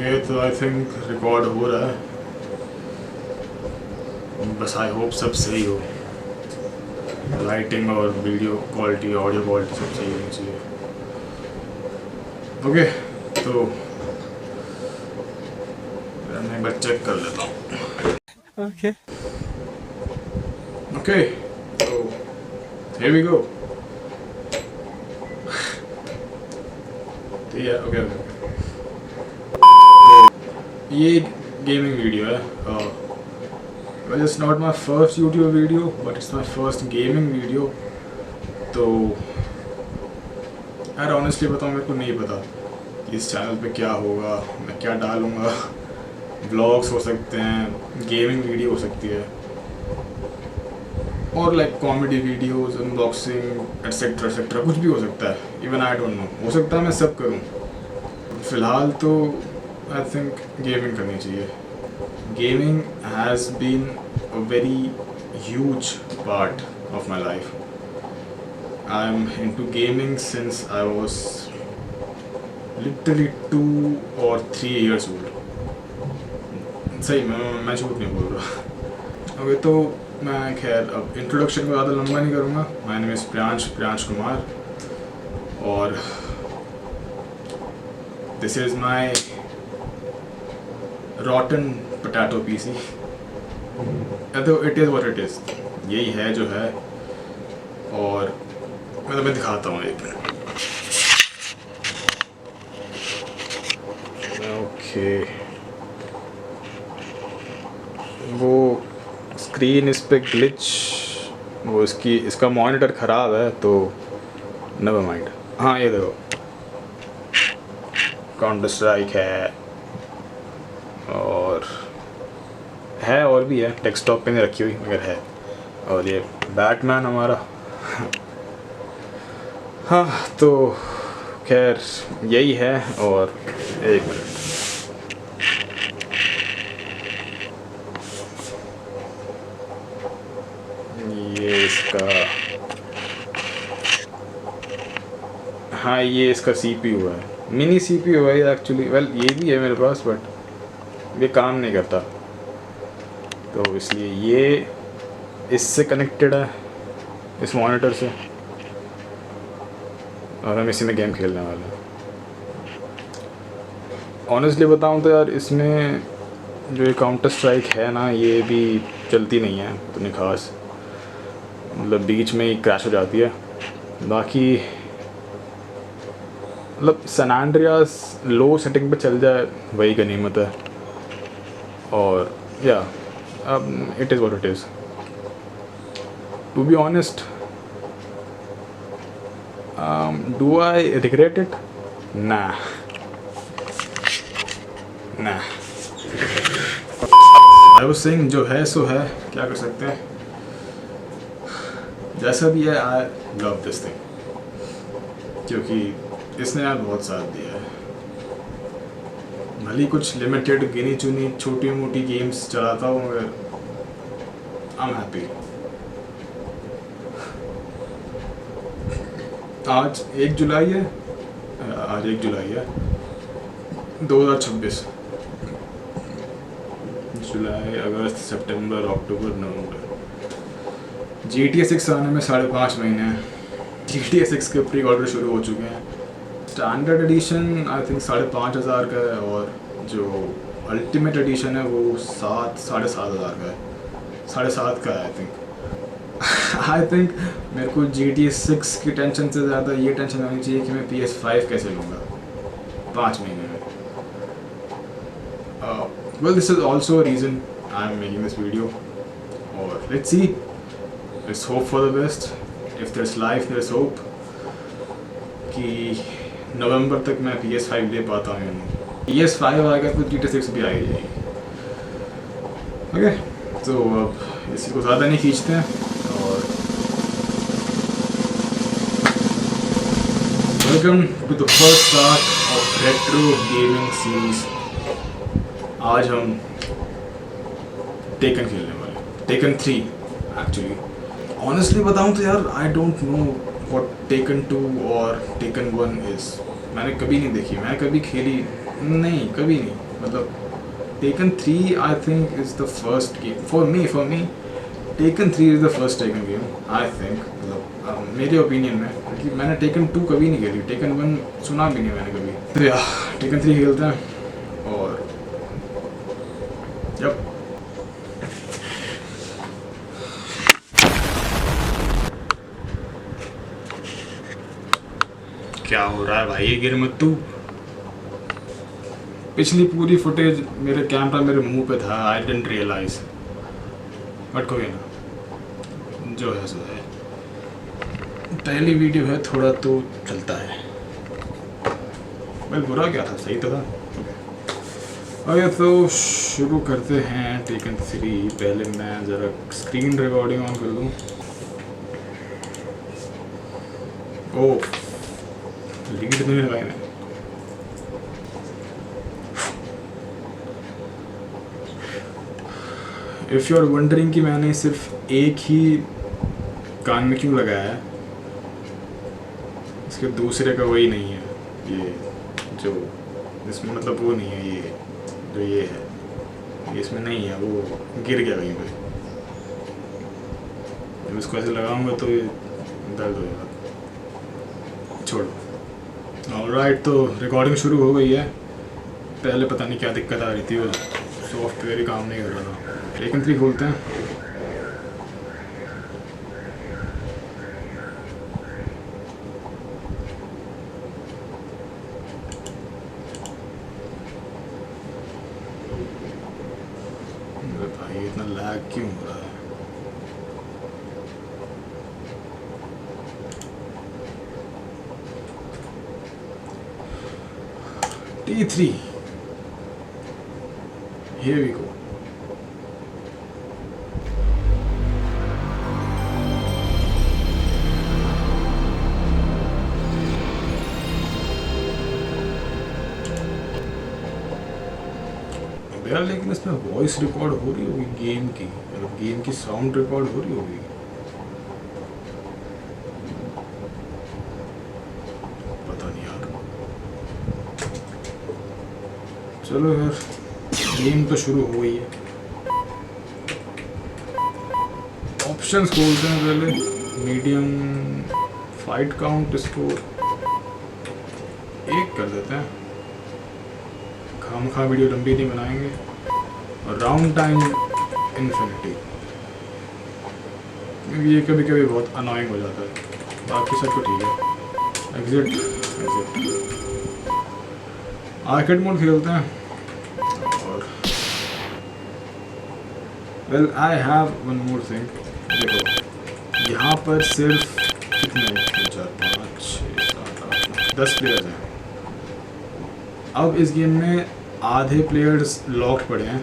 Okay तो I think record हो रहा है, बस आई होप सब सही हो, लाइटिंग और वीडियो क्वालिटी ऑडियो क्वालिटी सब सही होनी चाहिए। ओके तो मैं एक बार चेक कर लेता हूँ। Okay. ओके तो here we go। ठीक है ओके ओके। ये गेमिंग वीडियो है। Well it's not my first YouTube video but it's my first gaming video. तो यार ऑनेस्टली बताऊँ, मेरे को नहीं पता कि इस चैनल पे क्या होगा, मैं क्या डालूँगा। व्लॉग्स हो सकते हैं, गेमिंग वीडियो हो सकती है, और like comedy videos, unboxing etcetera etcetera, कुछ भी हो सकता है। इवन आई डोंट नो, हो सकता है मैं सब करूँ। फ़िलहाल तो आई थिंक गेमिंग करनी चाहिए। Gaming has been a very huge part of my life. I am into gaming since I was literally 2 or 3 years old। सही, मैं झूठ नहीं बोल रहा। ओके तो मैं खैर अब इंट्रोडक्शन को ज़्यादा लंबा नहीं करूँगा। My name is Priyansh Kumar और this is my rotten potato PC. तो it is what it is, यही है जो है। और मैं तुम्हें दिखाता हूँ एक मिनट। ओके वो स्क्रीन इस पे ग्लिच, वो इसका मॉनिटर ख़राब है तो नेवर माइंड। हाँ ये देखो, काउंटर स्ट्राइक है और भी है, डेस्कटॉप पे नहीं रखी हुई मगर है। और ये बैटमैन हमारा। हाँ तो खैर यही है। और एक मिनट, ये इसका, हाँ ये इसका CPU है, मिनी CPU है एक्चुअली। वेल ये भी है मेरे पास बट ये काम नहीं करता, तो इसलिए ये इससे कनेक्टेड है, इस मॉनिटर से, और हम इसी में गेम खेलने वाले हैं। ऑनेस्टली बताऊं तो यार इसमें जो ये काउंटर स्ट्राइक है ना, ये भी चलती नहीं है इतनी खास, मतलब बीच में ही क्रैश हो जाती है। बाकी मतलब सैन एंड्रियास लो सेटिंग पे चल जाए वही गनीमत है। और या अब it is what it is. To be honest, do I regret it? ना ना। आई वाज सेइंग जो है सो है, क्या कर सकते हैं, जैसा भी है। आई लव दिस थिंग क्योंकि इसने यार बहुत साथ दिया है। भले कुछ लिमिटेड गिनी चुनी छोटी मोटी गेम्स चलाता हूँ मगर आई एम हैप्पी। आज 1 जुलाई है, 2026। जुलाई, अगस्त, सितंबर, अक्टूबर, नवंबर। GTA 6 आने में 5.5 महीने हैं। GTA 6 के प्री ऑर्डर शुरू हो चुके हैं। स्टैंडर्ड एडिशन आई थिंक 5,500 का है, और जो अल्टीमेट एडिशन है वो 7,500 का है, 7.5 का है आई थिंक। आई थिंक मेरे को GTA 6 की टेंशन से ज़्यादा ये टेंशन होनी चाहिए कि मैं PS5 कैसे लूँगा 5 महीने में। Well this is also a reason I am making this video. और let's see, let's hope for the best. If there is life there is hope कि नवंबर तक मैं PS5 ले पाता हूँ। PS5 आ गया तो GTA 6 भी आ जाएगी। ओके तो अब इसी को ज़्यादा नहीं खींचते हैं और welcome to the first part of retro gaming series. आज हम टेकन खेलने वाले, टेकन 3 एक्चुअली। ऑनेस्टली बताऊँ तो यार I don't know what taken 2 और टेकन 1 इज़। मैंने कभी नहीं देखी, मैं कभी खेली नहीं, कभी नहीं। मतलब taken 3 I think is the first game for me taken 3 is the first taken game I think, मतलब मेरे ओपिनियन में, क्योंकि मैंने टेकन 2 कभी नहीं खेली, टेकन 1 सुना भी नहीं मैंने कभी। तो यार टेकन 3 खेलते हैं और जब क्या हो रहा है भाई, ये गिर मत तू। पिछली पूरी फुटेज मेरे कैमरा मेरे मुंह पे था, आई डिडंट रियलाइज, बट कोई ना, जो है सो है। पहली वीडियो है, थोड़ा तो चलता है। भाई बुरा क्या था, सही तो था। ओके तो शुरू करते हैं टेकन 3। पहले मैं ज़रा स्क्रीन रिकॉर्डिंग ऑन कर लूँ। ओह लीड तो नहीं लगाई मैंने। इफ़ यू आर वंडरिंग कि मैंने सिर्फ एक ही कान में क्यों लगाया है, इसके दूसरे का वही नहीं है, ये जो इसमें मतलब वो नहीं है, ये जो ये है ये इसमें नहीं है, वो गिर गया कहीं पे। जब इसको ऐसे लगाऊंगा तो ये दर्द हो जाएगा। छोड़ो। ऑलराइट तो रिकॉर्डिंग शुरू हो गई है। पहले पता नहीं क्या दिक्कत आ रही थी, वो सॉफ्टवेयर ही काम नहीं कर रहा था। टेकन 3 खोलते हैं। भाई इतना लैग क्यों हो रहा है? T3 here we go। यार लेकिन इसमें वॉइस रिकॉर्ड हो रही होगी गेम की, मतलब गेम की साउंड रिकॉर्ड हो रही होगी, पता नहीं यार। चलो यार गेम तो शुरू हो गई है। ऑप्शंस खोलते हैं पहले। मीडियम, फाइट काउंट, स्कोर 1 कर देते हैं, खामखा वीडियो लंबी नहीं बनाएंगे। और राउंड टाइम इन्फिनिटी, क्योंकि ये कभी कभी बहुत अनोइंग हो जाता है। बाकी सब तो ठीक है। एग्जिट आर्केड मोड खेलते हैं। और well I have one more thing. देखो यहाँ पर सिर्फ कितने 3 4 5 6 7 8 9 10 प्लेयर्स हैं। अब इस गेम में आधे प्लेयर्स लॉक्ड पड़े हैं,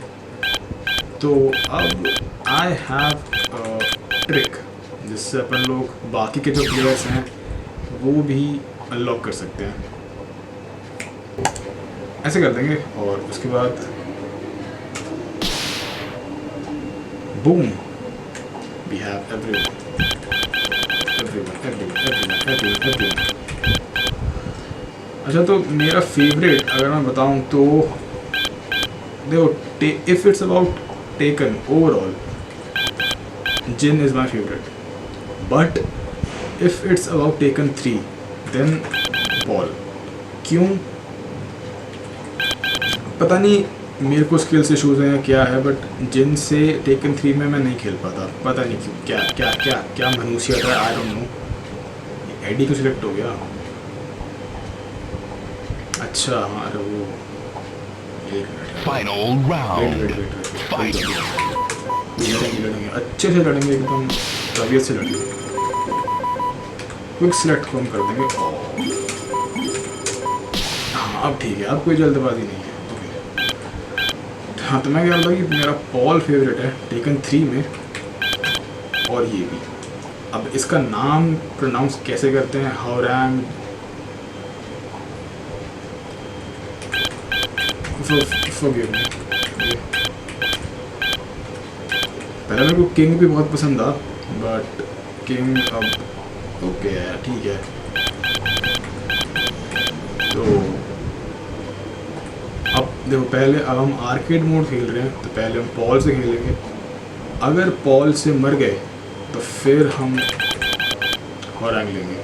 तो अब आई हैव ट्रिक जिससे अपन लोग बाकी के जो प्लेयर्स हैं वो भी अनलॉक कर सकते हैं। ऐसे कर देंगे और उसके बाद बूम, वी हैव एवरीवन। अच्छा तो मेरा फेवरेट अगर मैं बताऊं तो देखो, if it's about Tekken overall, Jin is my favourite, but if it's about Tekken 3 then Paul. क्यों पता नहीं, मेरे को स्किल्स इशूज़ हैं क्या है, बट जिन से टेकन 3 में मैं नहीं खेल पाता, पता नहीं क्यों, क्या क्या क्या क्या मनूसियत है, आई डोंट नो। एडी को सिलेक्ट हो गया, अच्छा हाँ, अरे वो फाइनल राउंड लड़ेंगे अच्छे से लड़ेंगे, एकदम तबीयत से लड़ेंगे। क्विक सिलेक्ट को हम कर देंगे। हाँ अब ठीक है, अब कोई जल्दबाजी नहीं है। ओके हाँ, तो मैं कह रहा था कि मेरा पॉल फेवरेट है टेकन 3 में, और ये भी। अब इसका नाम प्रोनाउंस कैसे करते हैं, हाउरैंग, forgive me। पहले मेरे को किंग भी बहुत पसंद था, बट किंग अब ओके है, ठीक है। तो अब देखो पहले अब हम आर्केड मोड खेल रहे हैं तो पहले हम पॉल से खेलेंगे। अगर पॉल से मर गए तो फिर हम हॉरैंग लेंगे।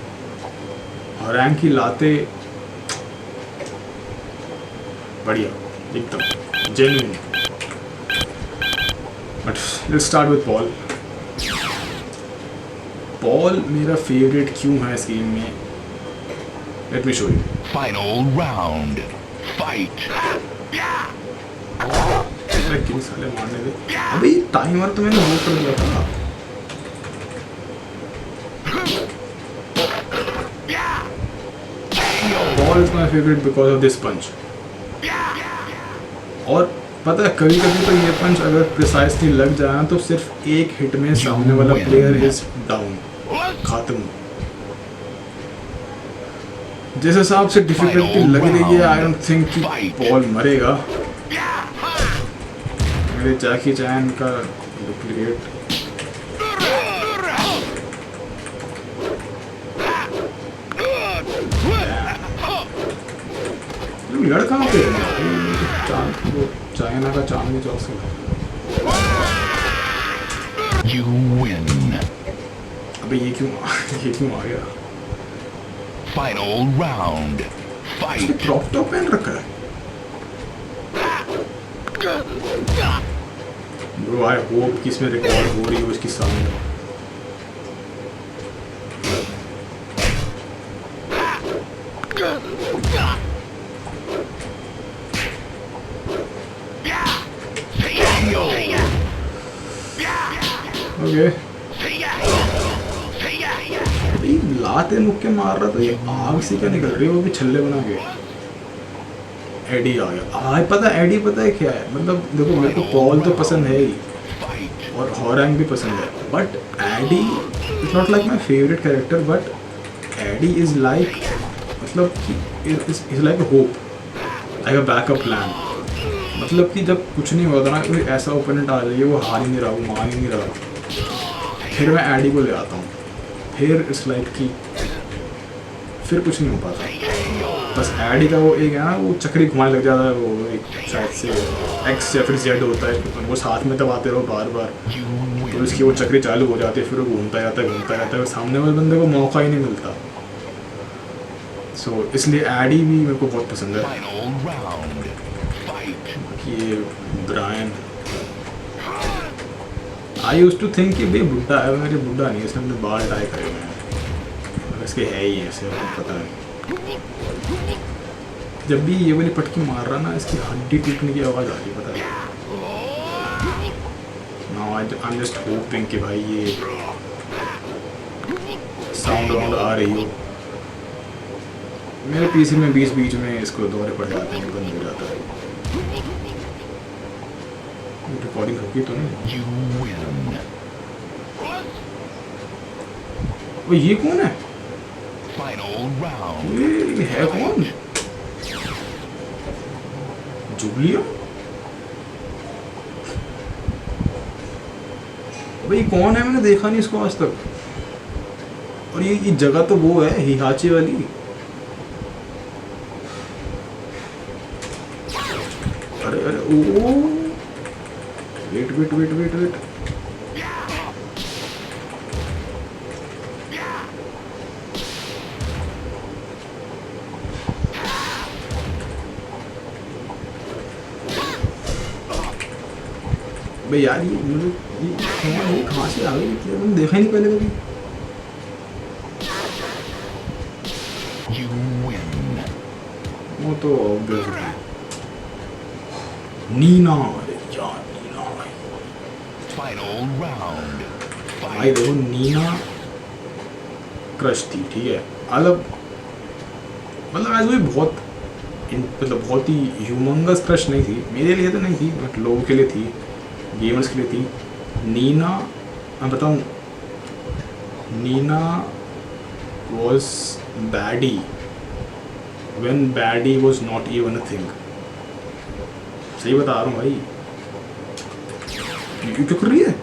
हॉरैंग की लाते बढ़िया एकदम genuine. But let's start with Paul. Paul मेरा फेवरेट क्यों है इस गेम में, let me show you. Final round. Fight. किन साले मारने दे। अबे टाइमर तो मैंने वो कर दिया था। Ball is my favorite because of this punch. और पता है कभी कभी तो ये पंच अगर प्रिसाइसली लग जाए ना तो सिर्फ एक हिट में सामने वाला प्लेयर इज डाउन, खत्म। जिस हिसाब से डिफिकल्टी लग रही है आई डोंट थिंक कि पॉल मरेगा। मेरे जैकी चैन का डुप्लीकेट। लड़ कहाँ पे वो चाइना का चांदनी चौक से। You win. अबे ये क्यों आ गया? Final round. Fight. Crop top पहन रखा है। ब्रो आई होप कि इसमें रिकॉर्ड हो रही हो इसकी साउंड। ओके लाते मुक्के मार रहा था, ये आग से क्या निकल रही है, वो भी छल्ले बना के। एडी आ गया। आज पता एडी पता है क्या है, मतलब देखो मेरे को पॉल तो पसंद है ही और हॉरैंग भी पसंद है, but Eddie is not like my favourite character, but Eddie is like मतलब is like a hope, like a backup plan. मतलब कि जब कुछ नहीं होता ना, कोई ऐसा ओपोनेंट आ जाइए वो हार ही नहीं रहा, वो मान ही नहीं रहा, फिर मैं एडी को ले आता हूँ, फिर इट्स लाइक कि फिर कुछ नहीं हो पाता। बस एडी का वो एक है ना, वो चक्री घुमाने लग जाता है, वो एक शायद से एक्स या फिर जेड होता है, वो साथ में दबाते रहो बार बार, तो उसकी वो चक्री चालू हो जाती है, फिर वो घूमता जाता है, सामने वाले बंदे को मौका ही नहीं मिलता। सो इसलिए एडी भी मेरे को बहुत पसंद है। ये Brian I used to think कि भाई बुड्ढा है, मेरे बुड्ढा नहीं है, इसने अपने बाल डाई करे हुए हैं, इसके है ही ऐसे, पता नहीं। जब भी ये वाली पटकी मार रहा ना, इसकी हड्डी टूटने की आवाज़ आ रही है, पता नहीं। Now I am just hoping कि भाई ये साउंड आ रही हो। मेरे पीसी में बीच बीच में इसको दौरे पड़ जाते हैं, बंद हो जाता है। रिकॉर्डिंग होगी तो नहीं। वो ये कौन है? ये है कौन? जुबलिया? भाई कौन है, मैंने देखा नहीं इसको आज तक। और ये जगह तो वो है हिहाची वाली। अरे अरे ओ वेट भाई यार, ये कहाँ से आ गई? मैंने देखा ही नहीं पहले कभी। वो तो नीना, यार नीना भाई देखो, नीना क्रश थी, ठीक है, मतलब ऐसे भी बहुत बहुत ही ह्यूमंगस क्रश नहीं थी, मेरे लिए तो नहीं थी, बट लोगों के लिए थी, गेमर्स के लिए थी। नीना, मैं बताऊँ, Nina was baddie when baddie was not even a thing. सही बता रहा हूँ भाई। ये क्यों कर रही है?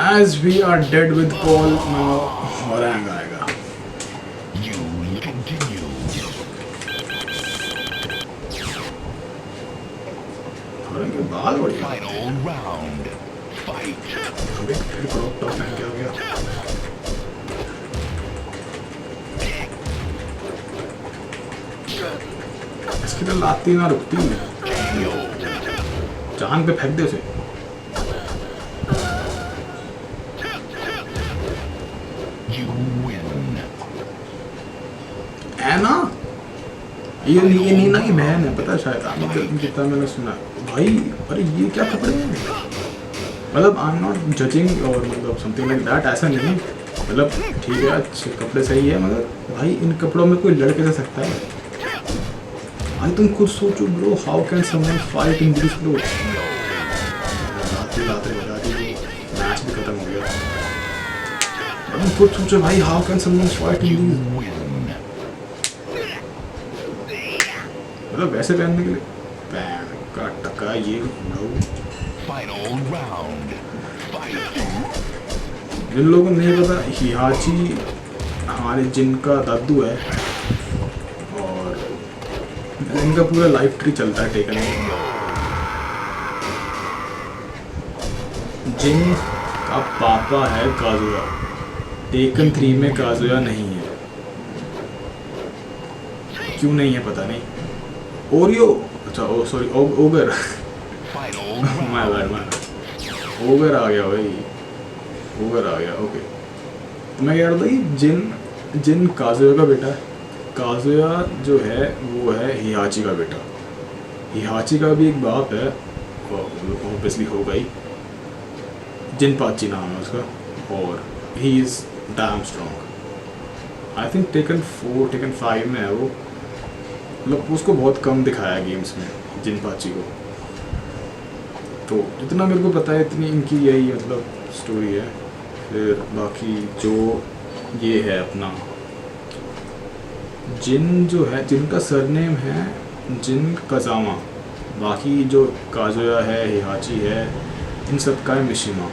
As we are dead with Paul now, Horang आएगा. You continue. Horang के बाल बढ़िया. Final round. Fight. अबे फिर क्रॉप टॉप पहन के आ गया. इसकी तो लाती ना रुकती. जान पे फेंक दे उसे. You win. ऐना ये नीना की बहन है, पता है शायद आपने जितना मैंने सुना. भाई अरे ये क्या कपड़े हैं. मतलब आई एम नॉट जजिंग और मतलब समथिंग लाइक दैट, ऐसा नहीं. मतलब ठीक है अच्छे कपड़े सही है, मगर भाई इन कपड़ों में कोई लड़ कैसे सकता है. भाई तुम खुद सोचो bro, how can someone fight in this clothes. लाते बजा दी, मैच भी खत्म हो गया. तुम खुद सोचो भाई, how can someone fight in this. Win. मतलब वैसे पहनने के लिए पैन का टका ये लोग. Final round. Fight. जिन लोगों को नहीं पता, हिहाची हमारे जिन का दादू है और इनका पूरा लाइफ ट्री चलता है टेकन में. जिन का पापा है काजुया. टेकन 3 में काजुया नहीं है. क्यों नहीं है पता नहीं. ओरियो, अच्छा oh sorry ogre. Final round. My bad. Ogre आ गया भाई, ओगर आ गया. ओके तो मैं कह रहा था कि जिन काजुया का बेटा है. काजुया जो है वो है हिहाची का बेटा. हिहाची का भी एक बाप है, ऑब्वियसली होगा ही. जिनपाची नाम है उसका और he is dam strong. I think taken 4 taken 5 में है वो. मतलब उसको बहुत कम दिखाया गेम्स में जिनपाची को. तो जितना मेरे को पता है इतनी इनकी यही मतलब स्टोरी है. फिर बाकी जो ये है अपना जिन जो है, जिनका सरनेम है जिन कजामा. बाकी जो काजुया है, हिहाची है, इन सब का है मिशिमा.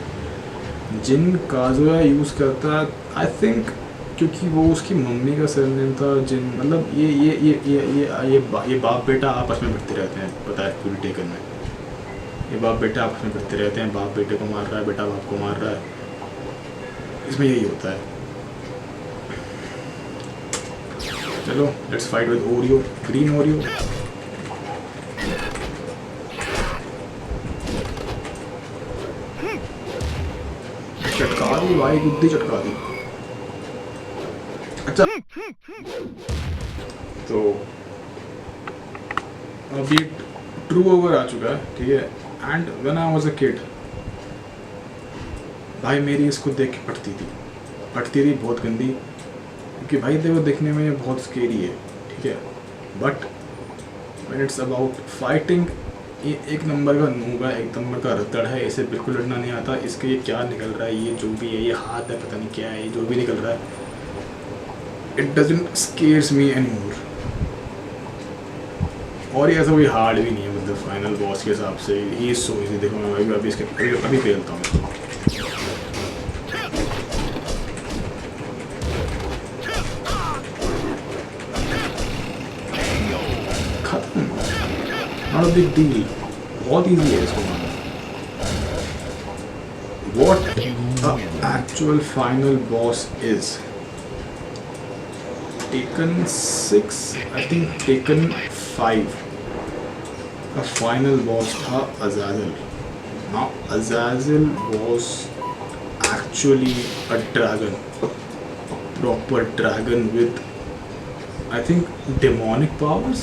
जिन काजुया यूज़ करता है आई थिंक क्योंकि वो उसकी मम्मी का सरनेम था जिन. मतलब ये बाप बेटा आपस में भिड़ते रहते हैं, पता है पूरी टेकन में. ये बाप बेटा आपस में भिड़ते रहते हैं. बाप बेटे को मार रहा है, बेटा बाप को मार रहा है. इसमें यही होता है. चलो let's fight with Oreo, green Oreo. चटका दी भाई, गुद्दी चटका दी. अच्छा तो अभी ट्रू ओवर आ चुका है, ठीक है. And when I was a kid भाई मेरी इसको देख के पटती थी बहुत गंदी. क्योंकि भाई देखो देखने में ये बहुत स्केरी है, ठीक है. But when it's about fighting, ये एक नंबर का नूब है, एक नंबर का रतड़ है. इसे बिल्कुल लड़ना नहीं आता. इसके ये क्या निकल रहा है, ये जो भी है, ये हाथ है पता नहीं क्या है, ये जो भी निकल रहा है, it doesn't scares me anymore. और ये ऐसा कोई हार्ड भी नहीं है मतलब फाइनल बॉस के हिसाब से. He is so easy. देखो मैं अभी इसके अभी खेलता हूँ इसको. खत्म, नॉट अ बिग डील. बहुत इजी है इसको मारना. What the actual final boss is. Taken 6, I think Taken 5 का फाइनल बॉस था अज़ाज़िल. Now Azazel was actually a dragon, proper dragon with I think demonic powers.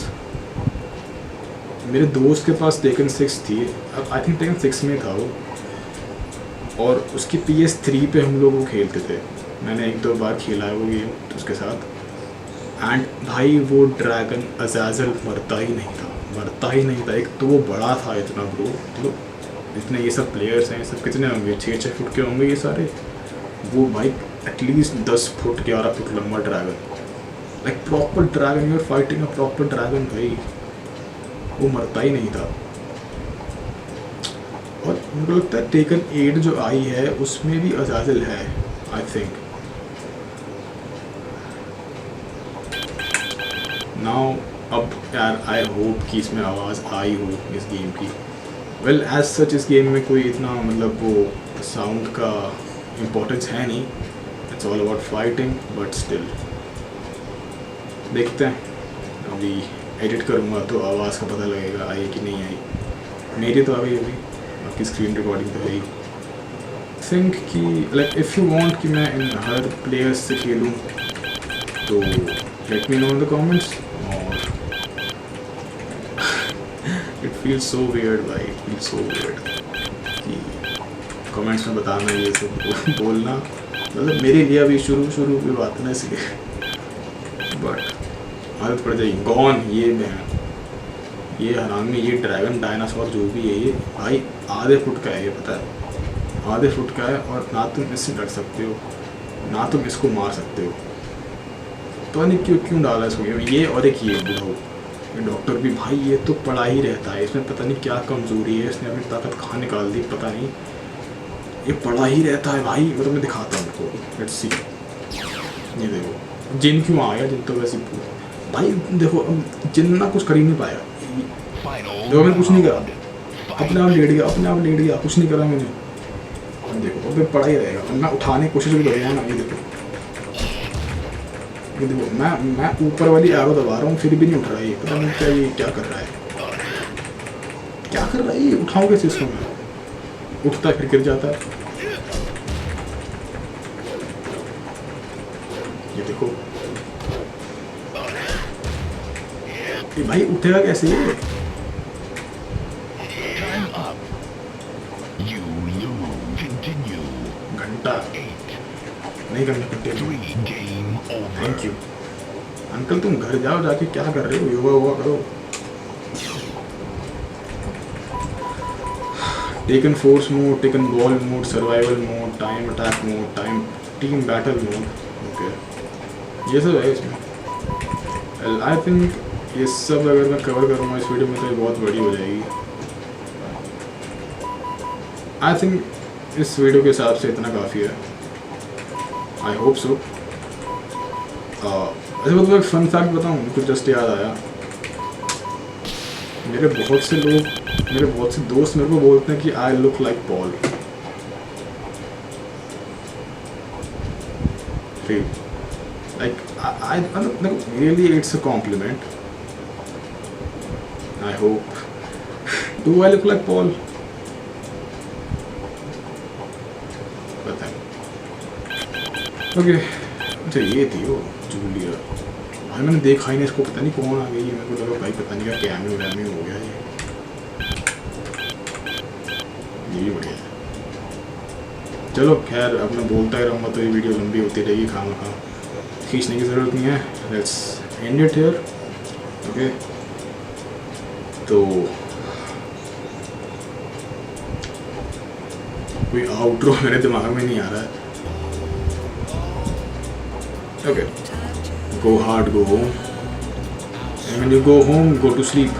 मेरे दोस्त के पास Taken 6 थी. I think Taken 6 में था वो. और उसकी PS3 पे हम लोग वो खेलते थे. मैंने 1-2 बार खेला है वो गेम उसके साथ. एंड भाई वो ड्रैगन अज़ाज़िल मरता ही नहीं था. एक तो वो बड़ा था इतना ब्रो. मतलब जितने ये सब प्लेयर्स हैं, सब कितने होंगे, 6-6 फुट के होंगे ये सारे. वो भाई एटलीस्ट 10 फुट 11 फुट लंबा dragon, like proper dragon, you are fighting a proper dragon भाई, वो मरता ही नहीं था। और मुझे लगता है टेकन 8 जो आई है उसमें भी अजाजिल है आई थिंक। नाउ अब यार आई होप कि इसमें आवाज़ आई हो इस गेम की। वेल एज सच इस गेम में कोई इतना मतलब वो साउंड का इम्पोर्टेंस है नहीं, it's all about fighting, but still देखते हैं। अभी एडिट करूँगा तो आवाज़ का पता लगेगा आई कि नहीं आई। मेरी तो आ गई अभी, आपकी स्क्रीन रिकॉर्डिंग तो है ही। थिंक कि लाइक इफ़ यू वांट कि मैं इन हर प्लेयर्स से खेलूँ तो let me know in the comments. और इट फील्स सो वियर्ड भाई, इट फील्स सो वियर्ड कि कमेंट्स में बताना ये सब बोलना, मतलब मेरे लिए अभी शुरू की बात है ना, इसलिए बट आदत पड़ जाएगी। गॉन ये हरामी, ये ड्रैगन डायनासोर जो भी है ये भाई आधे फुट का है, ये पता है आधे फुट का है। और ना तुम इससे डर सकते हो ना तुम इसको मार सकते हो। तो नहीं क्यों डाला इसको ये। और एक ये बुढ़ाऊ ये डॉक्टर भी भाई, ये तो पड़ा ही रहता है, इसमें पता नहीं क्या कमज़ोरी है, इसने अपनी ताकत कहाँ निकाल दी पता नहीं, ये पड़ा ही रहता है भाई। मतलब मैं दिखाता हूँ उनको, लेट्स सी। ये देखो जिन क्यों आ गया, जिन तो वैसे भाई देखो जिन ना कुछ कर ही नहीं पाया। देखो मैंने कुछ नहीं करा, अपने आप लेट गया, कुछ नहीं करा मैंने। देखो अब पड़ा ही रहेगा, मैं उठाने की कोशिश भी करूँगा ना। ये देखो मैं ऊपर वाली एरो दबा रहा हूँ फिर भी नहीं उठ रहा है, ये पता नहीं क्या, ये क्या कर रहा है, ये उठाऊँ कैसे इसको मैं। उठता है फिर गिर जाता है। ये देखो ये भाई उठेगा कैसे ये। घंटा नहीं करना कंटिन्यू। थैंक यू अंकल, तुम घर जाओ, जाके क्या कर रहे हो, योगा करो। Taken force mode, taken ball mode, survival mode, time attack mode, time team battle mode, okay ये सब है इसमें। आई थिंक ये सब अगर मैं कवर करूँगा इस वीडियो में तो ये बहुत बड़ी हो जाएगी। आई थिंक इस वीडियो के हिसाब से इतना काफ़ी है, आई होप सो। अच्छा मतलब एक फन फैक्ट बताऊँ, मुझे जस्ट याद आया, मेरे बहुत से दोस्त मेरे को बोलते हैं कि I look like Paul. Like I really it's a compliment. I hope do I look like Paul, बताएं। ओके अच्छा ये थी वो जूलिया भाई, मैंने देखा ही नहीं इसको, पता नहीं कौन आ गई है। मेरे को लगा भाई पता नहीं क्या कैमियो वैमियो हो गया ये भी बढ़िया है। चलो खैर अब मैं बोलता ही रहूँगा तो ये वीडियो लंबी होती रहेगी, खाना खींचने की ज़रूरत नहीं है। Let's end it here, okay. तो कोई आउटरो मेरे दिमाग में नहीं आ रहा है। Okay, go hard, go home, and when you go home, go to sleep.